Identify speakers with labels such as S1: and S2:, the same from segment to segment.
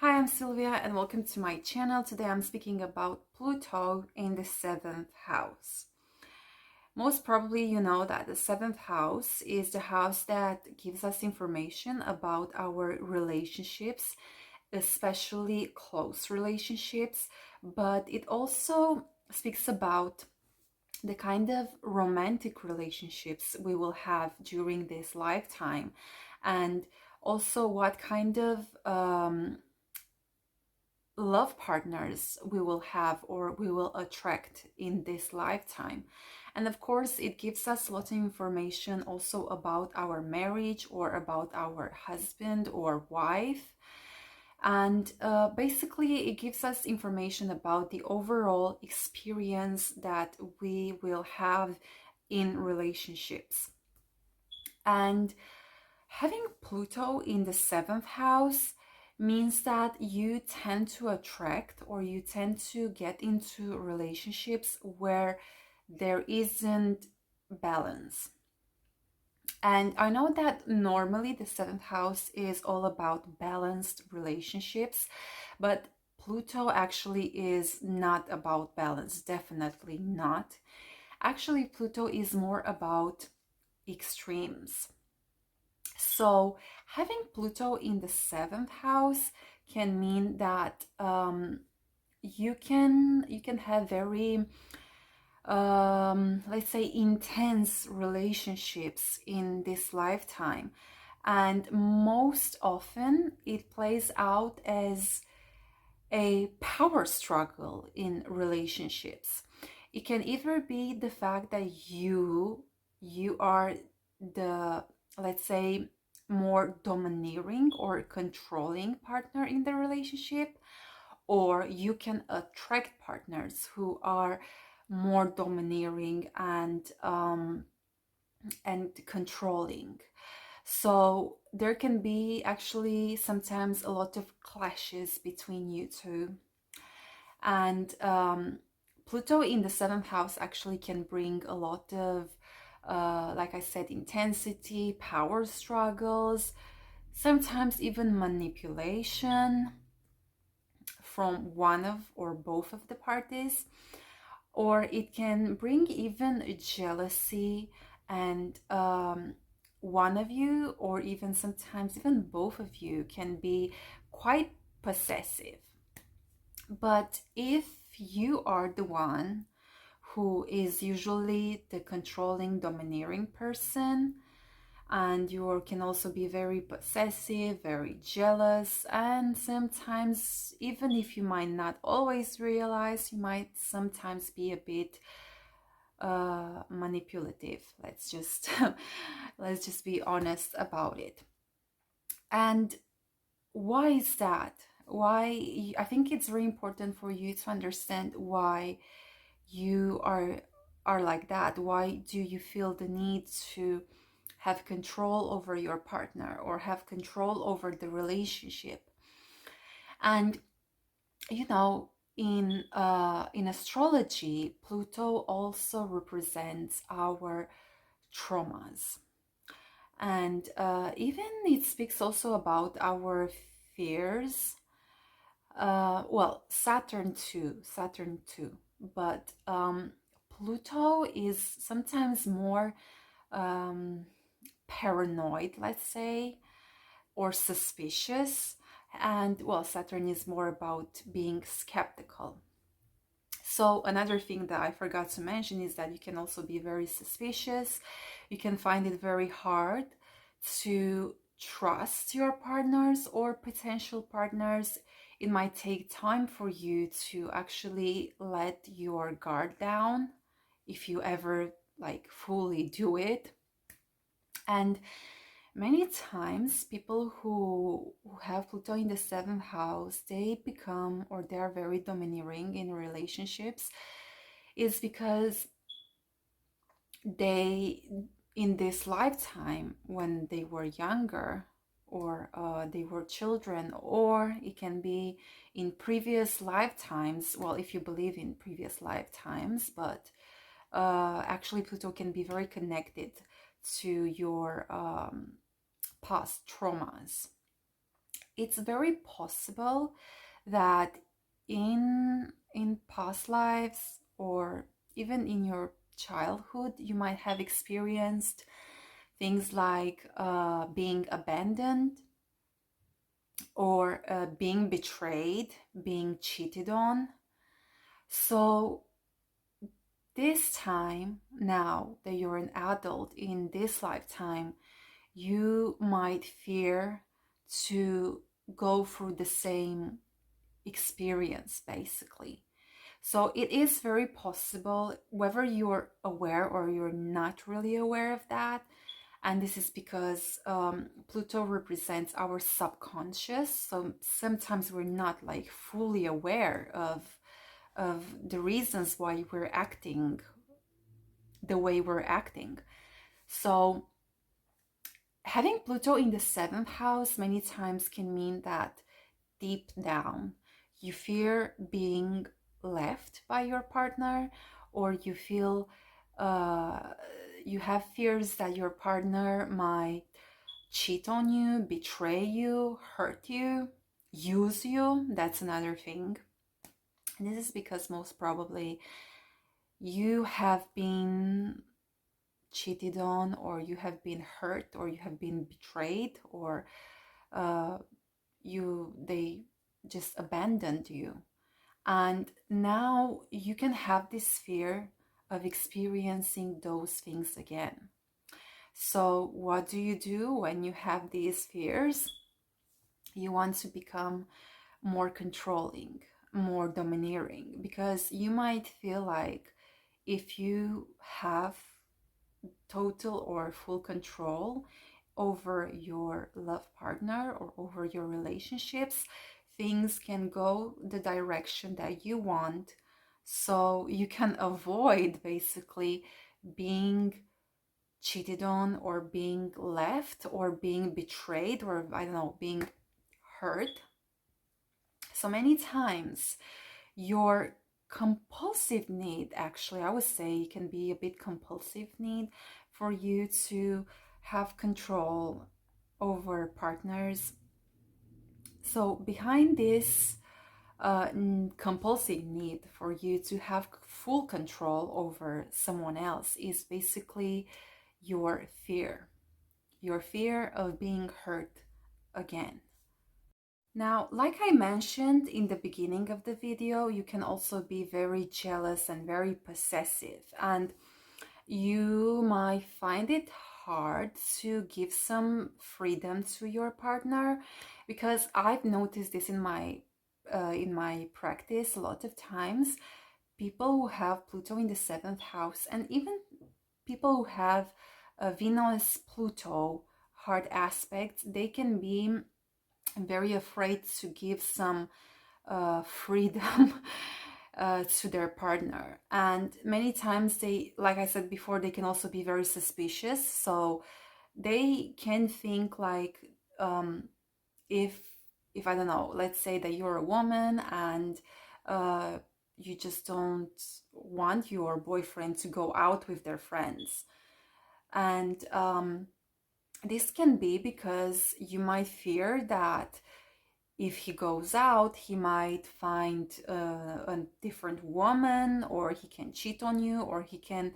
S1: Hi, I'm Sylvia and welcome to my channel. Today I'm speaking about Pluto in the seventh house. Most probably you know that the seventh house is the house that gives us information about our relationships, especially close relationships, but it also speaks about the kind of romantic relationships we will have during this lifetime, and also what kind of love partners we will have or we will attract in this lifetime. And of course, it gives us a lot of information also about our marriage or about our husband or wife. And basically, it gives us information about the overall experience that we will have in relationships. And having Pluto in the seventh house means that you tend to attract or you tend to get into relationships where there isn't balance. And I know that normally the seventh house is all about balanced relationships, but Pluto actually is not about balance, definitely not. Actually, Pluto is more about extremes. So having Pluto in the seventh house can mean that you can have very let's say intense relationships in this lifetime, and most often it plays out as a power struggle in relationships. It can either be the fact that you are the, let's say, more domineering or controlling partner in the relationship, or you can attract partners who are more domineering and controlling. So there can be actually sometimes a lot of clashes between you two. And Pluto in the seventh house actually can bring a lot of, like I said, intensity, power struggles, sometimes even manipulation from one of or both of the parties. Or it can bring even jealousy, and one of you, or even sometimes even both of you, can be quite possessive. But if you are the one who is usually the controlling, domineering person, and you can also be very possessive, very jealous, and sometimes, even if you might not always realize, you might sometimes be a bit manipulative. Let's just be honest about it. And why is that? Why? I think it's very important for you to understand why you are like that. Why do you feel the need to have control over your partner or have control over the relationship? And you know, in astrology, Pluto also represents our traumas, and even it speaks also about our fears. Well, Saturn too, but Pluto is sometimes more um, paranoid, let's say, or suspicious. And well, Saturn is more about being skeptical. So another thing that I forgot to mention is that you can also be very suspicious. You can find it very hard to trust your partners or potential partners. It might take time for you to actually let your guard down, if you ever like fully do it. And many times people who have Pluto in the seventh house, they become, or they are very domineering in relationships, is because they, in this lifetime, when they were younger, or they were children, or it can be in previous lifetimes, well, if you believe in previous lifetimes, but actually Pluto can be very connected to your past traumas. It's very possible that in past lives, or even in your childhood, you might have experienced things like being abandoned, or being betrayed, being cheated on. So this time, now that you're an adult in this lifetime, you might fear to go through the same experience, basically. So it is very possible, whether you're aware or you're not really aware of that. And this is because Pluto represents our subconscious. So sometimes we're not like fully aware of the reasons why we're acting the way we're acting. So having Pluto in the seventh house many times can mean that deep down you fear being left by your partner, or you feel uh, you have fears that your partner might cheat on you, betray you, hurt you, use you. That's another thing. And this is because most probably you have been cheated on, or you have been hurt, or you have been betrayed, or uh, they just abandoned you. And now you can have this fear of experiencing those things again. So what do you do when you have these fears? You want to become more controlling, more domineering, because you might feel like if you have total or full control over your love partner or over your relationships, things can go the direction that you want. So you can avoid basically being cheated on, or being left, or being betrayed, or I don't know, being hurt. So many times your compulsive need, actually I would say it can be a bit compulsive need for you to have control over partners. So behind this compulsive need for you to have full control over someone else is basically your fear of being hurt again. Now, like I mentioned in the beginning of the video, you can also be very jealous and very possessive, and you might find it hard to give some freedom to your partner, because I've noticed this in my practice a lot of times. People who have Pluto in the seventh house, and even people who have a Venus Pluto hard aspect, they can be very afraid to give some freedom to their partner. And many times they, like I said before, they can also be very suspicious. So they can think like, um, if if I don't know, let's say that you're a woman and uh, you just don't want your boyfriend to go out with their friends, and this can be because you might fear that if he goes out, he might find a different woman, or he can cheat on you, or he can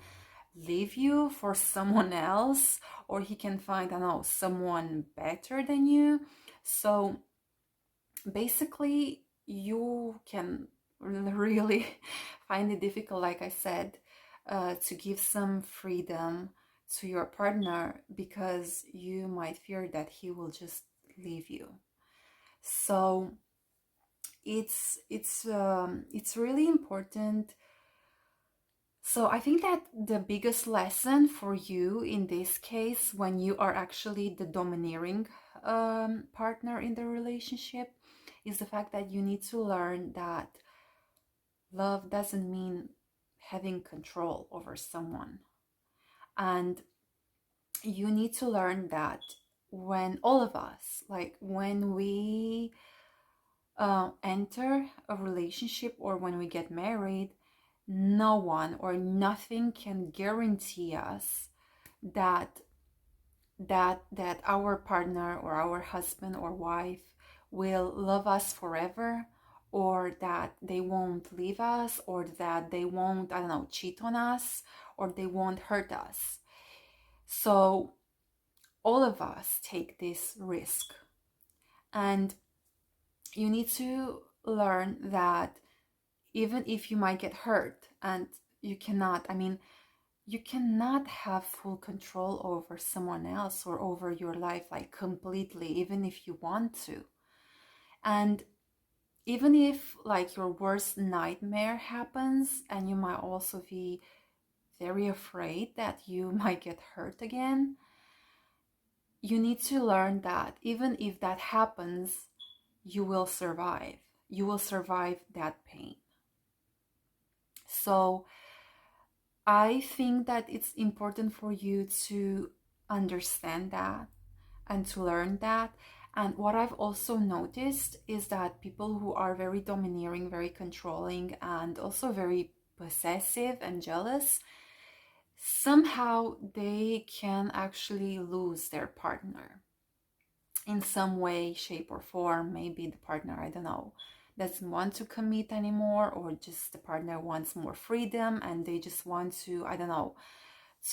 S1: leave you for someone else, or he can find, I don't know, someone better than you. So basically, you can really find it difficult, like I said, to give some freedom to your partner, because you might fear that he will just leave you. So it's really important. So I think that the biggest lesson for you in this case, when you are actually the domineering partner in the relationship, is the fact that you need to learn that love doesn't mean having control over someone. And you need to learn that when all of us, like when we enter a relationship or when we get married, no one or nothing can guarantee us that our partner or our husband or wife will love us forever, or that they won't leave us, or that they won't, I don't know, cheat on us, or they won't hurt us. So all of us take this risk. And you need to learn that even if you might get hurt, and you cannot, I mean, you cannot have full control over someone else or over your life like completely, even if you want to. And even if like your worst nightmare happens, and you might also be very afraid that you might get hurt again, you need to learn that even if that happens, you will survive. You will survive that pain. So I think that it's important for you to understand that and to learn that. And what I've also noticed is that people who are very domineering, very controlling, and also very possessive and jealous, somehow they can actually lose their partner in some way, shape, or form. Maybe the partner, I don't know, doesn't want to commit anymore, or just the partner wants more freedom and they just want to, I don't know,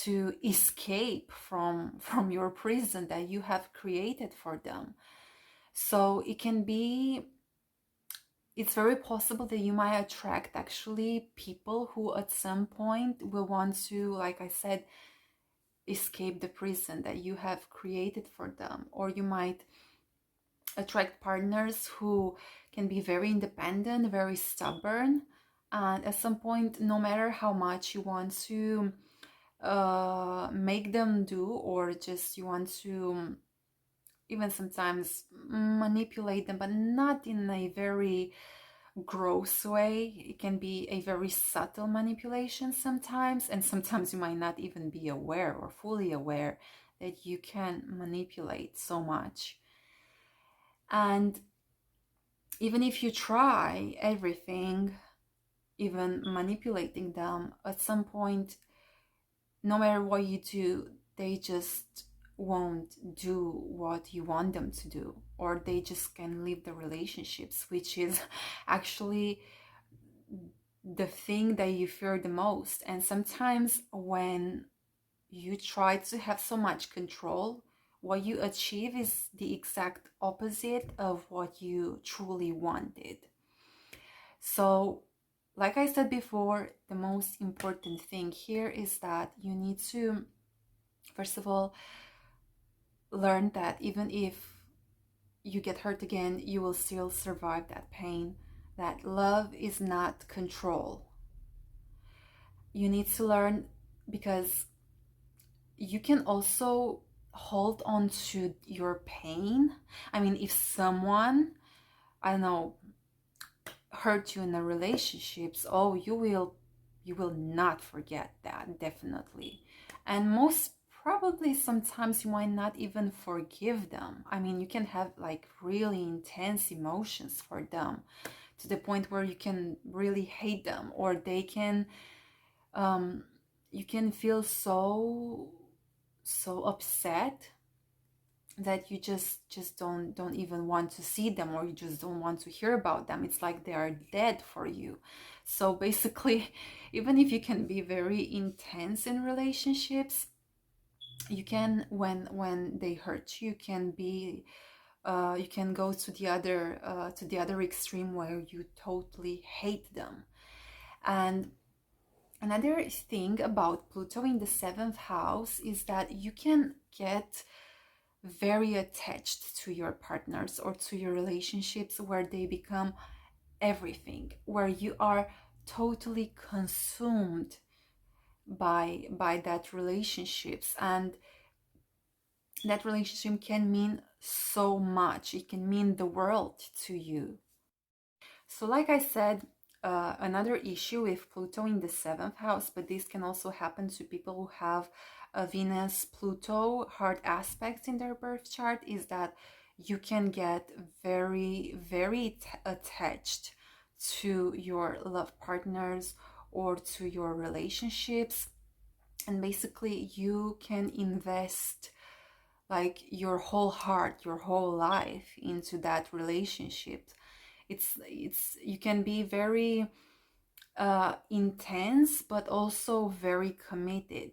S1: to escape from your prison that you have created for them. So it can be, it's very possible that you might attract actually people who at some point will want to, like I said, escape the prison that you have created for them. Or you might attract partners who can be very independent, very stubborn, and at some point, no matter how much you want to make them do, or just you want to even sometimes manipulate them, but not in a very gross way. It can be a very subtle manipulation sometimes, and sometimes you might not even be aware or fully aware that you can manipulate so much. And even if you try everything, even manipulating them, at some point, no matter what you do, they just won't do what you want them to do, or they just can leave the relationships, which is actually the thing that you fear the most. And sometimes when you try to have so much control, what you achieve is the exact opposite of what you truly wanted. So, like I said before, the most important thing here is that you need to, first of all, learn that even if you get hurt again, you will still survive that pain. That love is not control. You need to learn, because you can also hold on to your pain. I mean, if someone, I don't know, hurt you in the relationships, oh, you will not forget that, definitely. And most probably sometimes you might not even forgive them. I mean, you can have like really intense emotions for them, to the point where you can really hate them, or they can you can feel so upset that you just don't even want to see them, or you just don't want to hear about them. It's like they are dead for you. So basically, even if you can be very intense in relationships, you can, when they hurt you, can be you can go to the other extreme where you totally hate them. And another thing about Pluto in the seventh house is that you can get very attached to your partners or to your relationships, where they become everything, where you are totally consumed by that relationships. And that relationship can mean so much. It can mean the world to you. So like I said, another issue with Pluto in the seventh house, but this can also happen to people who have a Venus Pluto hard aspects in their birth chart, is that you can get very, very attached to your love partners or to your relationships. And basically, you can invest like your whole heart, your whole life into that relationship. It's you can be very intense, but also very committed.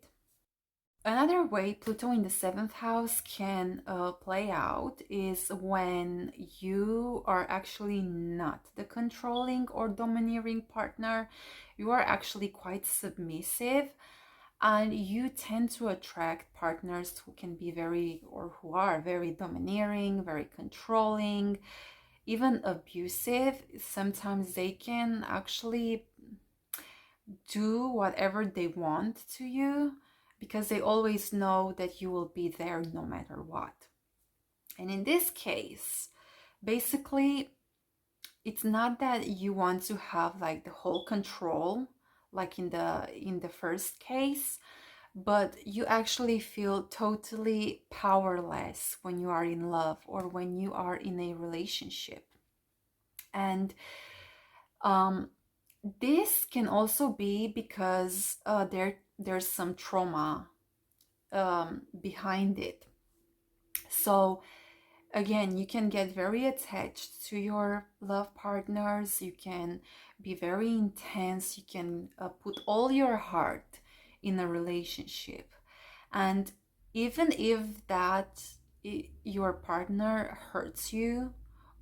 S1: Another way Pluto in the seventh house can play out is when you are actually not the controlling or domineering partner. You are actually quite submissive, and you tend to attract partners who can be very, or who are very domineering, very controlling, even abusive. Sometimes they can actually do whatever they want to you because they always know that you will be there no matter what. And in this case, basically, it's not that you want to have like the whole control like in the first case, but you actually feel totally powerless when you are in love or when you are in a relationship. And um, this can also be because there's some trauma behind it. So again, you can get very attached to your love partners. You can be very intense. You can put all your heart in a relationship. And even if that your partner hurts you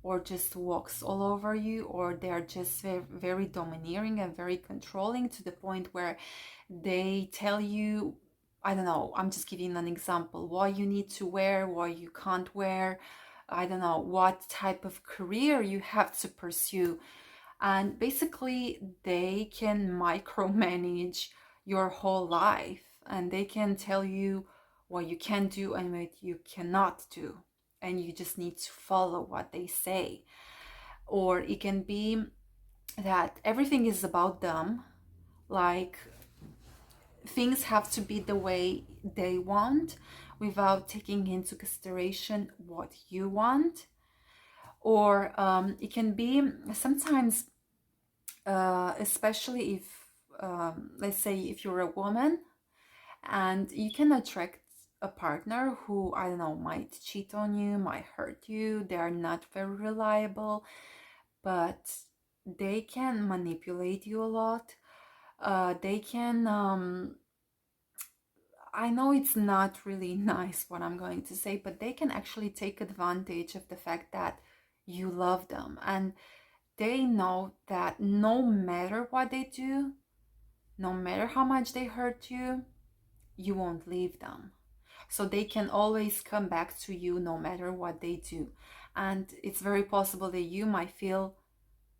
S1: or just walks all over you, or they're just very, very domineering and very controlling to the point where they tell you, I don't know, I'm just giving an example, what you need to wear, what you can't wear, I don't know, what type of career you have to pursue. And basically, they can micromanage your whole life, and they can tell you what you can do and what you cannot do. And you just need to follow what they say. Or it can be that everything is about them, like things have to be the way they want without taking into consideration what you want. Or it can be sometimes, especially if, let's say, if you're a woman and you can attract a partner who, I don't know, might cheat on you, might hurt you, they are not very reliable, but they can manipulate you a lot. They can I know it's not really nice what I'm going to say, but they can actually take advantage of the fact that you love them, and they know that no matter what they do, no matter how much they hurt you, you won't leave them. So they can always come back to you no matter what they do. And it's very possible that you might feel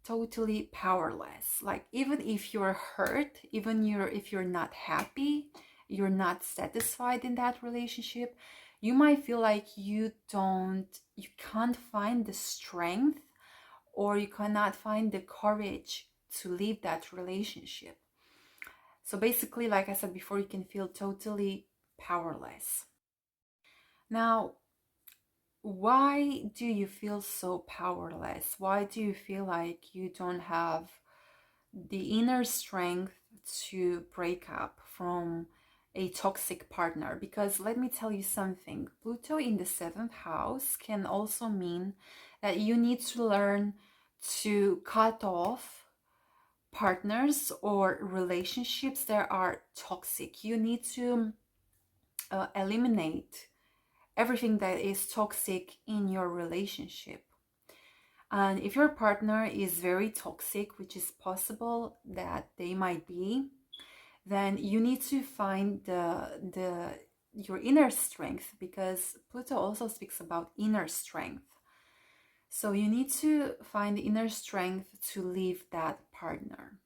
S1: totally powerless. Like even if you're hurt, even if you're not happy, you're not satisfied in that relationship, you might feel like you can't find the strength, or you cannot find the courage to leave that relationship. So basically, like I said before, you can feel totally powerless. Now, why do you feel so powerless? Why do you feel like you don't have the inner strength to break up from a toxic partner? Because let me tell you something, Pluto in the seventh house can also mean that you need to learn to cut off partners or relationships that are toxic. You need to eliminate everything that is toxic in your relationship. And if your partner is very toxic, which is possible that they might be, then you need to find the your inner strength, because Pluto also speaks about inner strength. So you need to find the inner strength to leave that partner.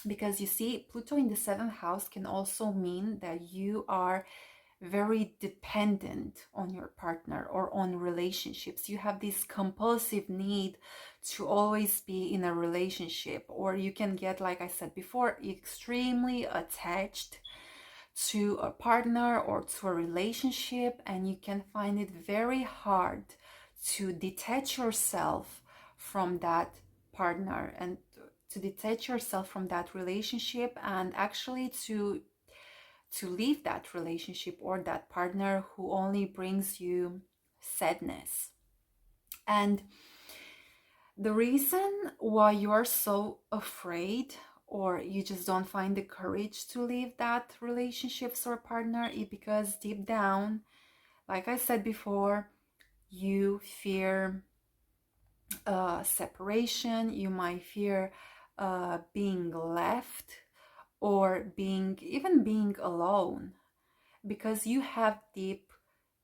S1: Because you see, Pluto in the seventh house can also mean that you are very dependent on your partner or on relationships. You have this compulsive need to always be in a relationship, or you can get, like I said before, extremely attached to a partner or to a relationship, and you can find it very hard to detach yourself from that partner and to detach yourself from that relationship, and actually to leave that relationship or that partner who only brings you sadness. And the reason why you are so afraid, or you just don't find the courage to leave that relationships or partner, is because deep down, like I said before, you fear separation. You might fear being left, or being alone, because you have deep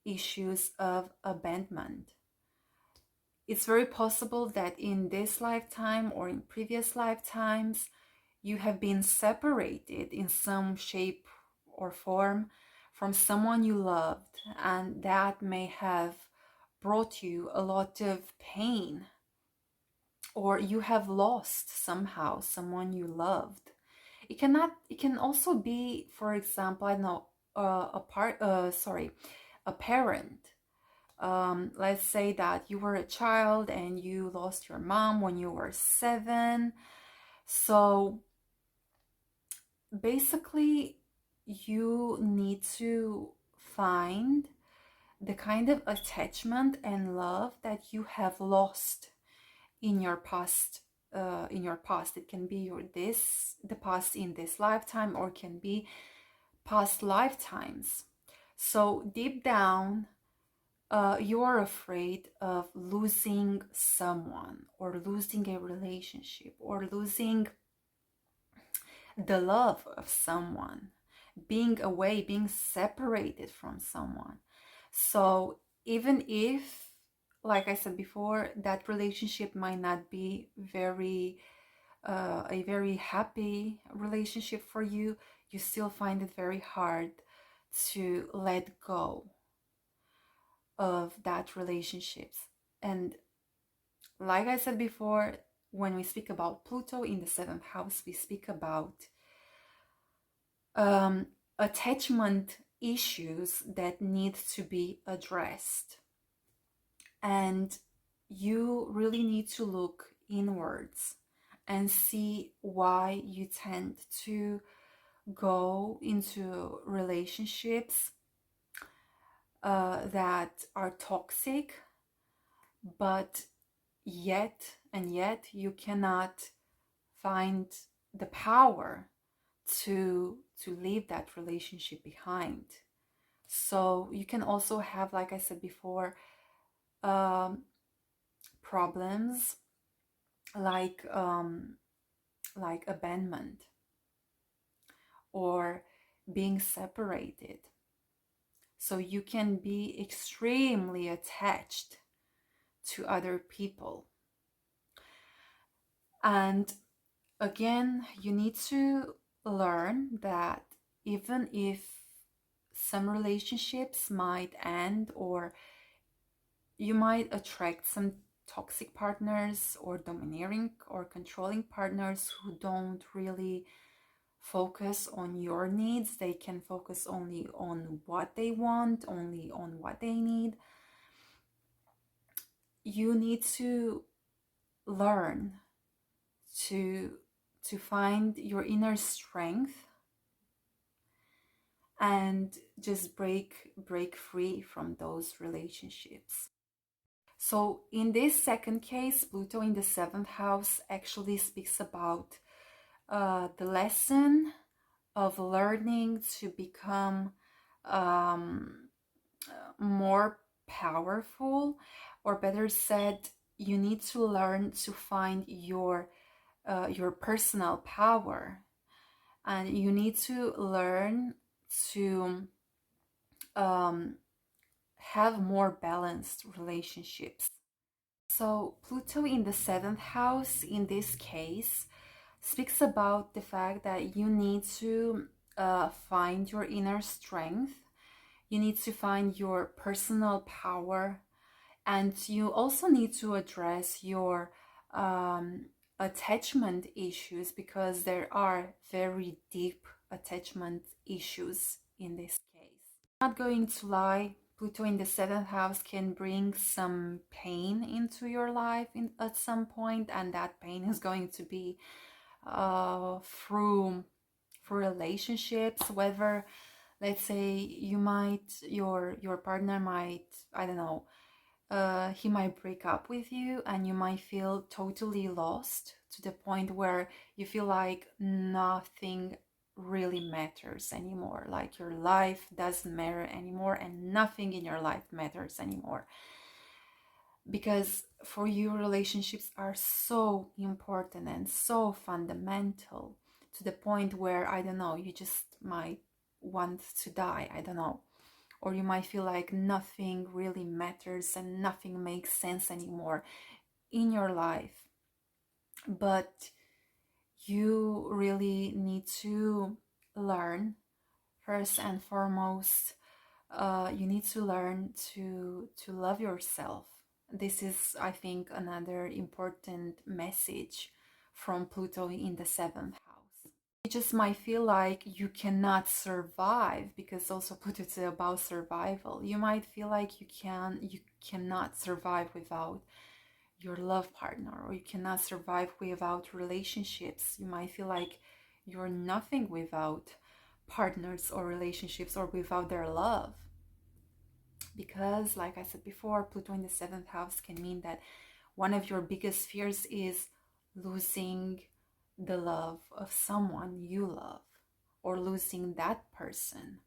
S1: issues of abandonment. It's very possible that in this lifetime or in previous lifetimes, you have been separated in some shape or form from someone you loved, and that may have brought you a lot of pain, or you have lost somehow someone you loved. It can also be, for example, I don't know, a parent. Let's say that you were a child and you lost your mom when you were 7. So basically, you need to find the kind of attachment and love that you have lost in your past. It can be the past in this lifetime, or can be past lifetimes. So deep down, you are afraid of losing someone, or losing a relationship, or losing the love of someone, being away, being separated from someone. So even if, like I said before, that relationship might not be a very happy relationship for you, you still find it very hard to let go of that relationships. And like I said before, when we speak about Pluto in the 7th house, we speak about um, attachment issues that need to be addressed. And you really need to look inwards and see why you tend to go into relationships that are toxic, but yet you cannot find the power to leave that relationship behind. So you can also have, like I said before, problems like abandonment, or being separated. So you can be extremely attached to other people. And again, you need to learn that even if some relationships might end, or you might attract some toxic partners or domineering or controlling partners who don't really focus on your needs. They can focus only on what they want, only on what they need. You need to learn to find your inner strength and just break free from those relationships. So in this second case, Pluto in the 7th house actually speaks about the lesson of learning to become more powerful, or better said, you need to learn to find your personal power, and you need to learn to have more balanced relationships. So Pluto in the 7th house in this case speaks about the fact that you need to find your inner strength, you need to find your personal power, and you also need to address your attachment issues, because there are very deep attachment issues in this case. I'm not going to lie, Pluto in the 7th house can bring some pain into your life at some point, and that pain is going to be through relationships, whether Let's say your partner might, I don't know, he might break up with you, and you might feel totally lost to the point where you feel like nothing really matters anymore. Like your life doesn't matter anymore, and nothing in your life matters anymore. Because for you, relationships are so important and so fundamental to the point where, I don't know, you just might want to die. I don't know. Or you might feel like nothing really matters and nothing makes sense anymore in your life. But you really need to learn, first and foremost, you need to learn to love yourself. This is, I think, another important message from Pluto in the seventh house. You just might feel like you cannot survive, because also Pluto is about survival. You might feel like you cannot survive without your love partner, or you cannot survive without relationships. You might feel like you're nothing without partners or relationships, or without their love. Because, like I said before, Pluto in the seventh house can mean that one of your biggest fears is losing the love of someone you love, or losing that person.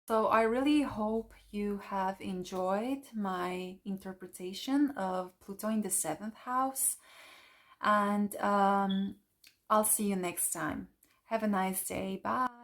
S1: So I really hope you have enjoyed my interpretation of Pluto in the seventh house, and I'll see you next time. Have a nice day. Bye.